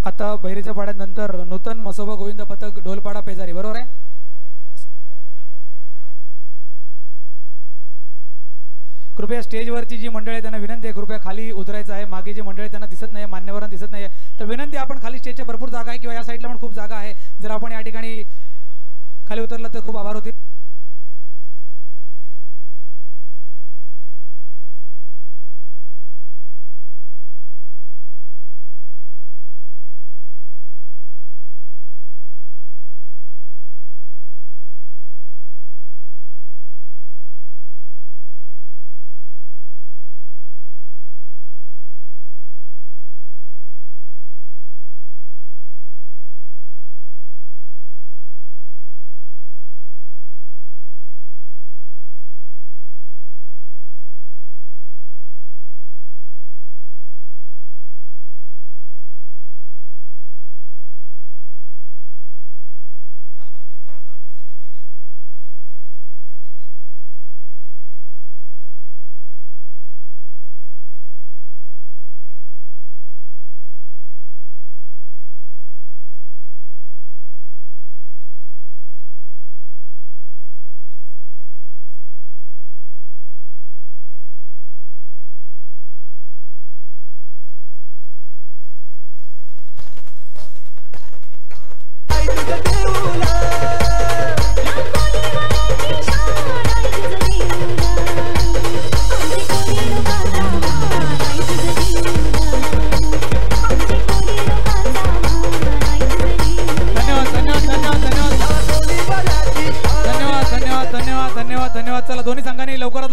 आता बहिरेच्या पाड्यानंतर नूतन मसोबा गोविंद पथक ढोलपाडा पेजारी, बरोबर आहे? कृपया स्टेजवरची जी मंडळी आहे त्यांना विनंती आहे, कृपया खाली उतरायचं आहे. मागे जी मंडळी त्यांना दिसत नाही, मान्यवरांना दिसत नाही, तर विनंती आपण खाली स्टेजच्या भरपूर जागा आहे किंवा या साईडला पण खूप जागा आहे, जर आपण या ठिकाणी खाली उतरलं तर खूप आभार होतील. धन्यवाद. चला दोन्ही संघांनी लवकरात